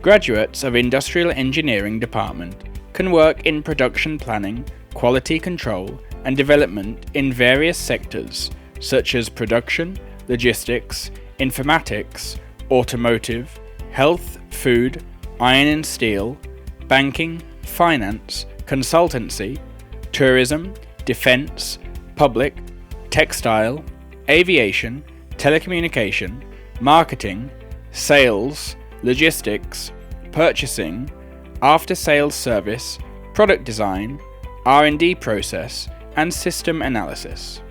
Graduates of Industrial Engineering Department can work in production planning, quality control, and development in various sectors such as production, logistics, informatics, automotive, health, food, iron and steel, banking, finance, consultancy, tourism, defense, public, textile, aviation, telecommunication, marketing, sales, logistics, purchasing, after-sales service, product design, R&D process, and system analysis.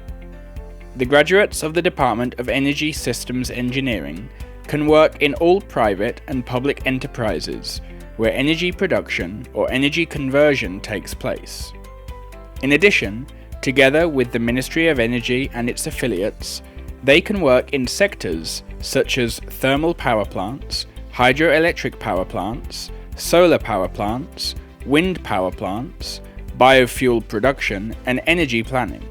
The graduates of the Department of Energy Systems Engineering can work in all private and public enterprises where energy production or energy conversion takes place. In addition, together with the Ministry of Energy and its affiliates, they can work in sectors such as thermal power plants, hydroelectric power plants, solar power plants, wind power plants, biofuel production, and energy planning.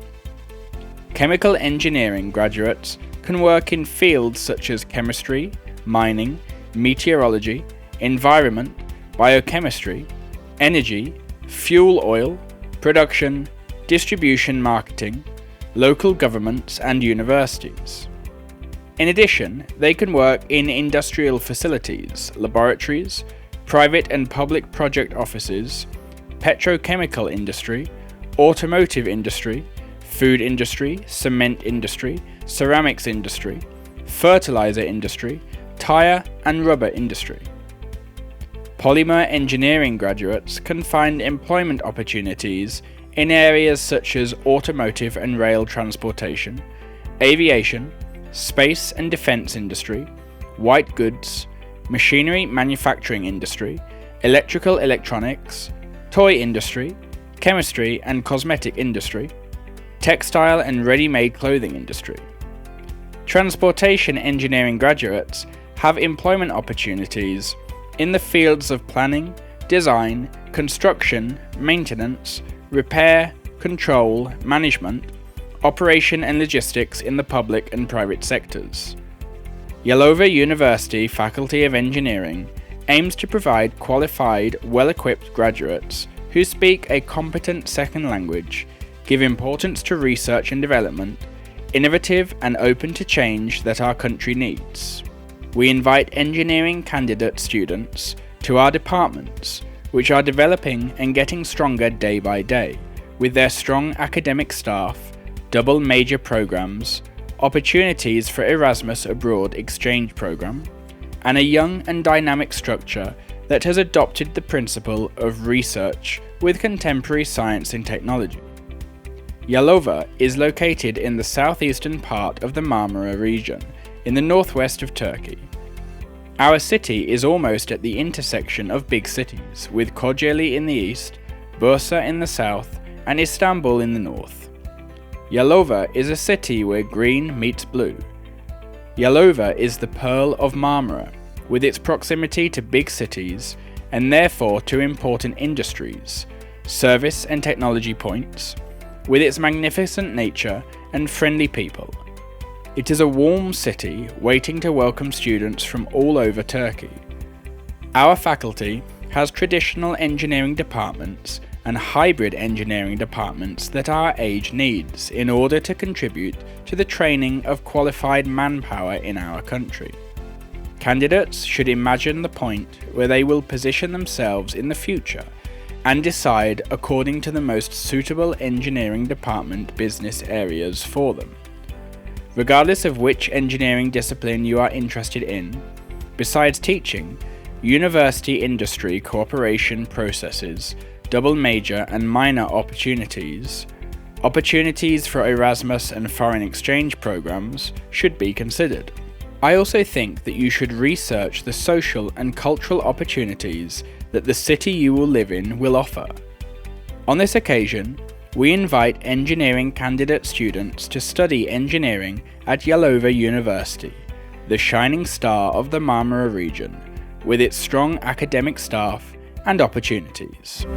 Chemical engineering graduates can work in fields such as chemistry, mining, meteorology, environment, biochemistry, energy, fuel oil, production, distribution marketing, local governments, and universities. In addition, they can work in industrial facilities, laboratories, private and public project offices, petrochemical industry, automotive industry, food industry, cement industry, ceramics industry, fertilizer industry, tire and rubber industry. Polymer engineering graduates can find employment opportunities in areas such as automotive and rail transportation, aviation, space and defense industry, white goods, machinery manufacturing industry, electrical electronics, toy industry, chemistry and cosmetic industry, textile and ready-made clothing industry. Transportation engineering graduates have employment opportunities in the fields of planning, design, construction, maintenance, repair, control, management, operation and logistics in the public and private sectors. Yalova University Faculty of Engineering aims to provide qualified, well-equipped graduates who speak a competent second language, give importance to research and development, innovative and open to change that our country needs. We invite engineering candidate students to our departments, which are developing and getting stronger day by day, with their strong academic staff, double major programs, opportunities for Erasmus Abroad exchange program, and a young and dynamic structure that has adopted the principle of research with contemporary science and technology. Yalova is located in the southeastern part of the Marmara region, in the northwest of Turkey. Our city is almost at the intersection of big cities, with Kocaeli in the east, Bursa in the south, and Istanbul in the north. Yalova is a city where green meets blue. Yalova is the Pearl of Marmara, with its proximity to big cities and therefore to important industries, service and technology points, with its magnificent nature and friendly people. It is a warm city waiting to welcome students from all over Turkey. Our faculty has traditional engineering departments and hybrid engineering departments that our age needs in order to contribute to the training of qualified manpower in our country. Candidates should imagine the point where they will position themselves in the future and decide according to the most suitable engineering department business areas for them. Regardless of which engineering discipline you are interested in, besides teaching, university industry cooperation processes, double major and minor opportunities for Erasmus and foreign exchange programs should be considered. I also think that you should research the social and cultural opportunities that the city you will live in will offer. On this occasion, we invite engineering candidate students to study engineering at Yalova University, the shining star of the Marmara region, with its strong academic staff and opportunities.